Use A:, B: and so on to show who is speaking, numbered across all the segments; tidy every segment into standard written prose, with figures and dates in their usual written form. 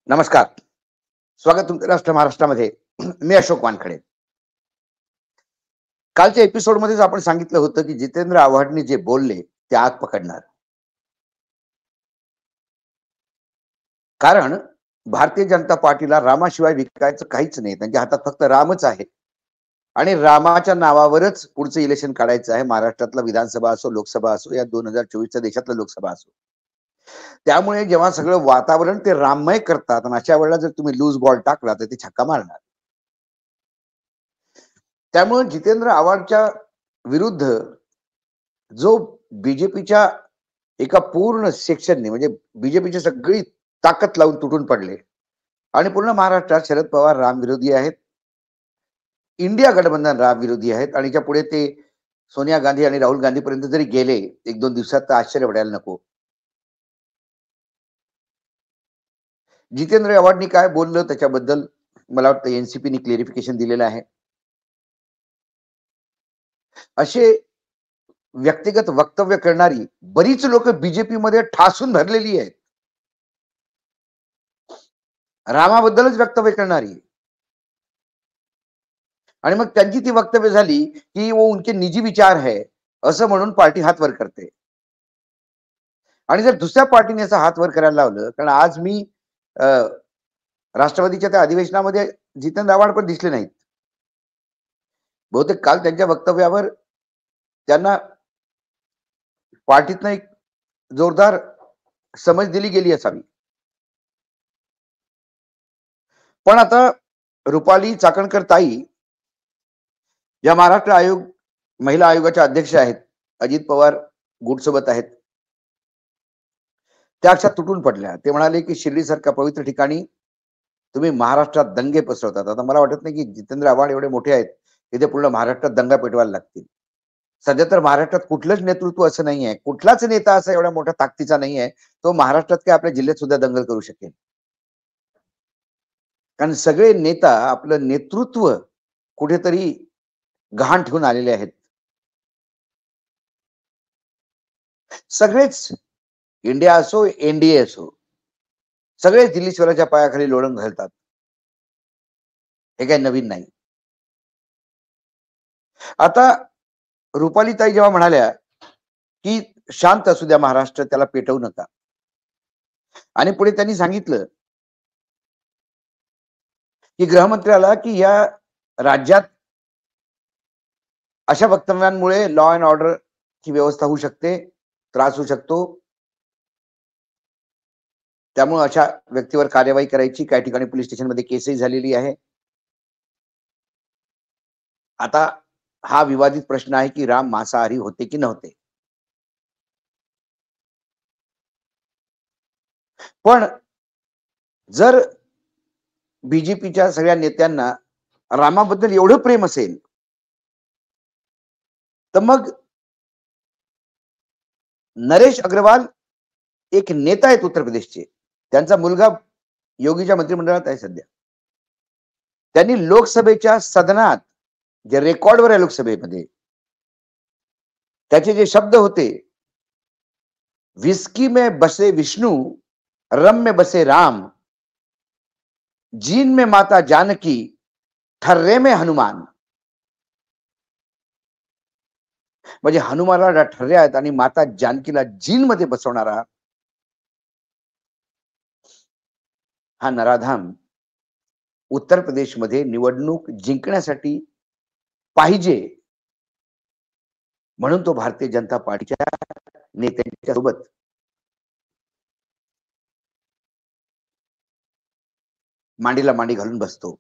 A: नमस्कार. स्वागत तुमचं राष्ट्र महाराष्ट्रामध्ये. मी अशोक वानखडे. कालच्या एपिसोडमध्येच आपण सांगितलं होतं की जितेंद्र आव्हाडने जे बोलले ते आग पकडणार. कारण भारतीय जनता पार्टीला रामाशिवाय विकायचं काहीच नाही. त्यांच्या हातात फक्त रामच आहे आणि रामाच्या नावावरच पुढचं इलेक्शन काढायचं आहे. महाराष्ट्रातला विधानसभा असो, लोकसभा असो, या 2024च्या देशातला लोकसभा असो. त्यामुळे जेव्हा सगळं वातावरण ते राममय करतात आणि अशा वेळेला जर तुम्ही लूज बॉल टाकला तर ते छक्का मारणार. त्यामुळे जितेंद्र आव्हाडच्या विरुद्ध जो बीजेपीच्या एका पूर्ण सेक्शनने म्हणजे बीजेपीची सगळी ताकद लावून तुटून पडले आणि पूर्ण महाराष्ट्रात शरद पवार राम विरोधी आहेत, इंडिया गठबंधन राम विरोधी आहेत आणि त्या पुढे ते सोनिया गांधी आणि राहुल गांधी पर्यंत जरी गेले एक दोन दिवसात तर आश्चर्य वाटायला नको. जितेंद्र आव्हाडनी काय बोललं त्याच्याबद्दल मला वाटतं एनसीपीने क्लिअरिफिकेशन दिलेलं आहे. असे व्यक्तिगत वक्तव्य करणारी बरीच लोक बीजेपी मध्ये ठासून भरलेली आहेत. रामाबद्दलच वक्तव्य करणारी आणि मग त्यांची ती वक्तव्य झाली की वो उनके निजी विचार है असं म्हणून पार्टी हात वर करते. आणि जर दुसऱ्या पार्टीने असं हात वर करायला लावलं, कारण आज मी राष्ट्रवादीच्या त्या अधिवेशनामध्ये जितेंद्र आव्हाड पण दिसले नाहीत. बहुतेक काल त्यांच्या वक्तव्यावर त्यांना पार्टीतनं एक जोरदार समज दिली गेली असावी. पण आता रुपाली चाकणकर ताई या महाराष्ट्र आयोग महिला आयोगाच्या अध्यक्ष आहेत, अजित पवार गुटसोबत आहेत, त्या अक्षात तुटून पडल्या. ते म्हणाले की शिर्डी सारख्या पवित्र ठिकाणी तुम्ही महाराष्ट्रात दंगे पसरवतात. आता मला वाटत नाही की जितेंद्र आव्हाड एवढे मोठे आहेत की ते पूर्ण महाराष्ट्रात दंगा पेटवायला लागतील. सध्या तर महाराष्ट्रात कुठलंच नेतृत्व असं नाही आहे, कुठलाच नेता असा एवढ्या मोठ्या ताकदीचा नाही आहे तो महाराष्ट्रात काय आपल्या जिल्ह्यात सुद्धा दंगल करू शकेल. कारण सगळे नेता आपलं नेतृत्व कुठेतरी गहाण ठेवून आलेले आहेत. सगळेच इंडिया असो एनडीए असो सगळेच दिल्ली स्वराच्या पायाखाली लोळण घालतात. हे काही नवीन नाही. आता रुपालीताई जेव्हा म्हणाल्या की शांत असू द्या महाराष्ट्र, त्याला पेटवू नका, आणि पुढे त्यांनी सांगितलं की गृहमंत्र्याला की या राज्यात अशा वक्तव्यांमुळे लॉ अँड ऑर्डर ची व्यवस्था होऊ शकते, त्रास होऊ शकतो, त्यामुळे अशा व्यक्तीवर कार्यवाही करायची. काही ठिकाणी पोलीस स्टेशनमध्ये केसही झालेली आहे. आता हा विवादित प्रश्न आहे की राम मांसाहारी होते की नव्हते. पण जर बीजेपीच्या सगळ्या नेत्यांना रामाबद्दल एवढं प्रेम असेल तर मग नरेश अग्रवाल एक नेता आहेत उत्तर प्रदेशचे, त्यांचा मुलगा योगीच्या मंत्रिमंडळात आहे सध्या. त्यांनी लोकसभेच्या सदनात जे रेकॉर्डवर आहे लोकसभेमध्ये त्याचे जे शब्द होते, विस्की में बसे विष्णु, रम में बसे राम, जीन में माता जानकी, ठर्रे में हनुमान. म्हणजे हनुमानाला ठर्रे आहेत आणि माता जानकीला जीन मध्ये बसवणारा हा नराधाम उत्तर प्रदेशमध्ये निवडणूक जिंकण्यासाठी पाहिजे म्हणून तो भारतीय जनता पार्टीच्या नेत्यांच्या सोबत मांडीला मांडी घालून बसतो.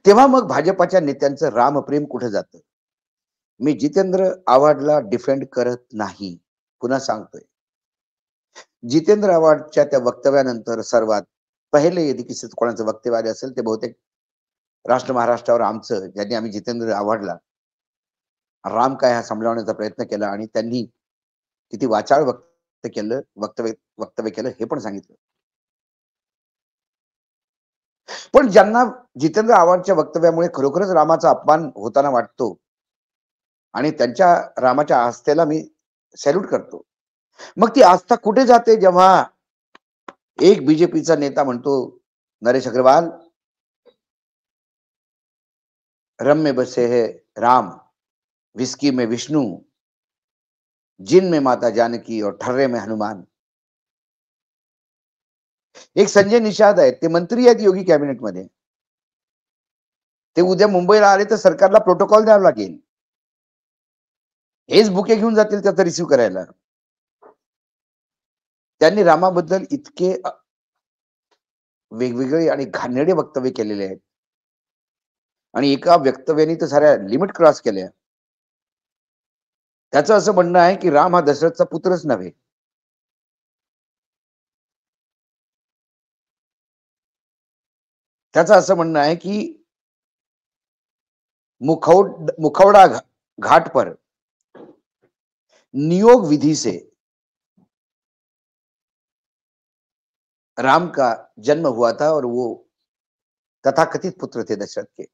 A: तेव्हा मग भाजपाच्या नेत्यांचं रामप्रेम कुठे जातं? मी जितेंद्र आव्हाडला डिफेंड करत नाही, पुन्हा सांगतोय. जितेंद्र आव्हाडच्या त्या वक्तव्यानंतर सर्वात पहिले यदि किसी कोणाचं वक्तव्य आले असेल ते बहुतेक राष्ट्र महाराष्ट्रावर आमचं, ज्यांनी आम्ही जितेंद्र आव्हाडला राम काय हा समजावण्याचा प्रयत्न केला आणि त्यांनी किती वाचाळ वक्तव्य केलं हे पण सांगितलं. पण ज्यांना जितेंद्र आव्हाडच्या वक्तव्यामुळे खरोखरच रामाचा अपमान होताना वाटतो आणि त्यांच्या रामाच्या आस्थेला मी सॅल्यूट करतो, मग ती आस्था कुठे जाते जेव्हा एक बीजेपीचा नेता म्हणतो, नरेश अग्रवाल, रम में बसे है राम, विस्की में विष्णु, जिन में माता जानकी और ठर्रे में हनुमान. एक संजय निषाद आहेत, ते मंत्री आहेत योगी कॅबिनेटमध्ये. ते उद्या मुंबईला आले तर सरकारला प्रोटोकॉल द्यावा लागेल. हेच बुके घेऊन जातील त्याचा रिसीव्ह करायला. त्यांनी रामाबद्दल इतके वेगवेगळे आणि घाणेरडे वक्तव्य केलेले आहेत आणि एका वक्तव्याने तर साऱ्या लिमिट क्रॉस केल्या. त्याचं असं म्हणणं आहे की राम हा दशरथचा पुत्रच नव्हे. त्याचं असं म्हणणं आहे की मुखौड़ा घाट पर नियोग विधि से राम का जन्म हुआ था और वो तथाकथित पुत्र थे दशरथ के.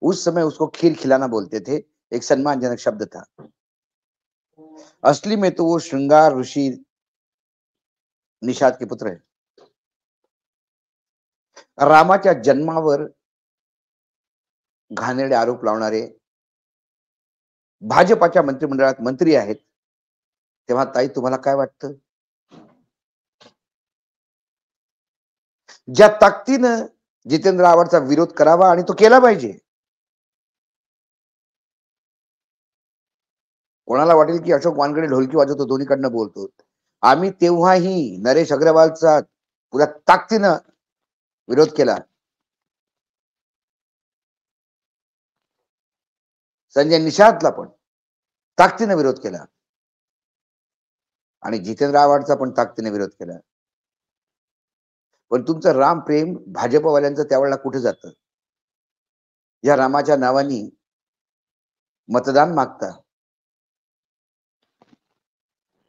A: उस समय उसको खीर खिलाना बोलते थे, एक सम्मानजनक शब्द था. असली में तो वो श्रृंगार ऋषि निषाद के पुत्र है. रामाच्या जन्मावर घाणेरडे आरोप लावणारे भाजपाच्या मंत्रिमंडळात मंत्री आहेत. तेव्हा ताई तुम्हाला काय वाटतं? ज्या ताकदीनं जितेंद्र आव्हाडचा विरोध करावा आणि तो केला पाहिजे. कोणाला वाटेल की अशोक वानकडे ढोलकी वाजवतो, दोन्हीकडनं बोलतो. आम्ही तेव्हाही नरेश अग्रवालचा पुऱ्या ताकदीनं विरोध केला. संजय निषादला पण ताकदीनं विरोध केला आणि जितेंद्र आव्हाडचा पण ताकदीने विरोध केला. पण तुमचं राम प्रेम भाजपवाल्यांचं त्यावेळेला कुठे जातं? या रामाच्या नावानी मतदान मागता.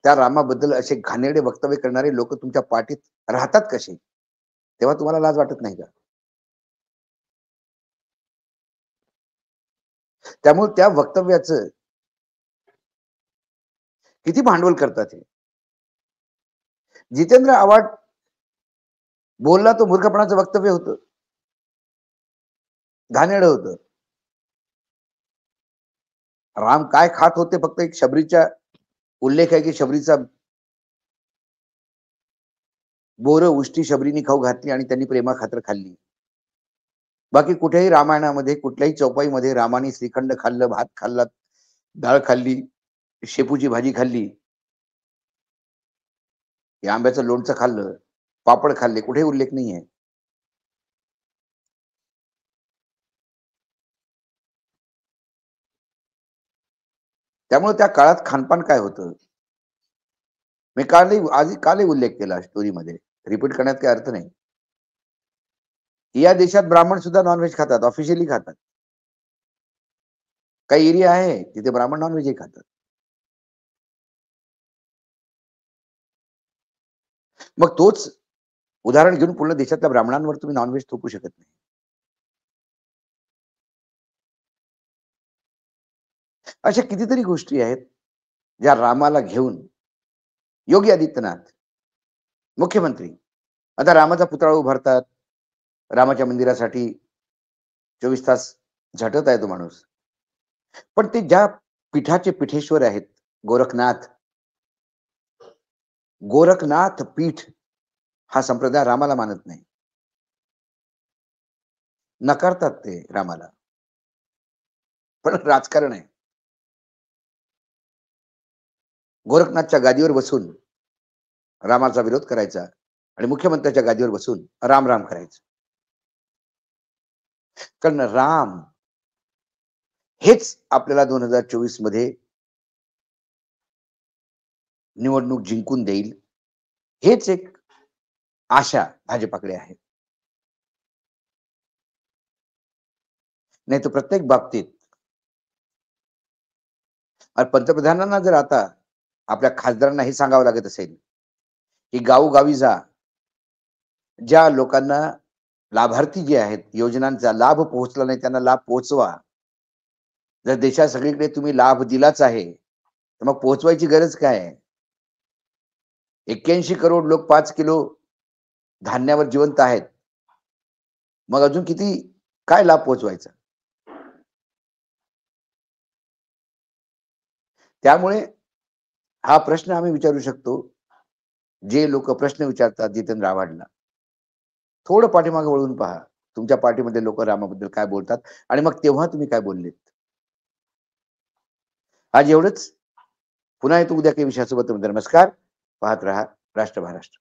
A: त्या रामाबद्दल असे घाणेरडे वक्तव्य करणारे लोक तुमच्या पाठीत राहतात कसे? तेव्हा तुम्हाला लाज वाटत नाही का? त्यामुळे त्या वक्तव्याचं किती भांडवल करतात हे. जितेंद्र आव्हाड बोलला तो मूर्खपणाचं वक्तव्य होतं, घाणेरडं होतं. राम काय खात होते फक्त एक शबरीचा उल्लेख आहे की शबरीचा बोर उष्टी शबरीने खाऊ घातली आणि त्यांनी प्रेमा खातर खाल्ली. बाकी कुठेही रामायणामध्ये कुठल्याही चौपाईमध्ये रामाने श्रीखंड खाल्लं, भात खाल्ला, डाळ खाल्ली, शेपूची भाजी खाल्ली, आंब्याचं लोणचं खाल्लं, पापड खाल्ले, कुठेही उल्लेख नाहीये. त्यामुळे त्या काळात खानपान काय होतं? मी कालही उल्लेख केला स्टोरीमध्ये, रिपीट करण्यात काही अर्थ नाही. या देशात ब्राह्मण सुद्धा नॉनव्हेज खातात, ऑफिशियली खातात. काही एरिया आहे तिथे ब्राह्मण नॉनव्हेजही खातात. मग तोच उदाहरण घेऊन पूर्ण देशातल्या ब्राह्मणांवर तुम्ही नॉनव्हेज थोपू शकत नाही. अशा कितीतरी गोष्टी आहेत ज्या रामाला घेऊन योगी आदित्यनाथ मुख्यमंत्री आता रामाचा पुतळा उभारतात. रामाच्या मंदिरासाठी 24 तास झटत आहे तो माणूस. पण ते ज्या पीठाचे पीठेश्वर आहेत, गोरखनाथ, गोरखनाथ पीठ हा संप्रदाय रामाला मानत नाही. नकारतात ते रामाला. पण राजकारण आहे. गोरखनाथच्या गादीवर बसून रामाचा विरोध करायचा आणि मुख्यमंत्र्याच्या गादीवर बसून राम राम करायचं. कारण राम हेच आपल्याला 2024 मध्ये निवडणूक जिंकून देईल, हेच एक आशा भाजपाकडे आहे. नाही तर प्रत्येक बाबतीत पंतप्रधानांना जर आता आपल्या खासदारांना हे सांगावं लागत असेल की गावोगावी जा, ज्या लोकांना लाभार्थी जे आहेत योजनांचा लाभ पोहोचला नाही त्यांना लाभ पोहोचवा. जर देशात सगळीकडे तुम्ही लाभ दिलाच आहे तर मग पोहोचवायची गरज काय आहे? 81 करोड लोक 5 किलो धान्यावर जिवंत आहेत, मग अजून किती काय लाभ पोहोचवायचा? त्यामुळे हा प्रश्न आम्ही विचारू शकतो, जे लोक प्रश्न विचारतात जितेंद्र आव्हाडला, थोडं पाठीमागे वळून पहा. तुमच्या पार्टीमध्ये लोक रामाबद्दल काय बोलतात आणि मग तेव्हा तुम्ही काय बोललेत. आज एवढंच. पुन्हा येतो उद्या काही विषयासोबत. नमस्कार. पाहत रहा राष्ट्र महाराष्ट्र.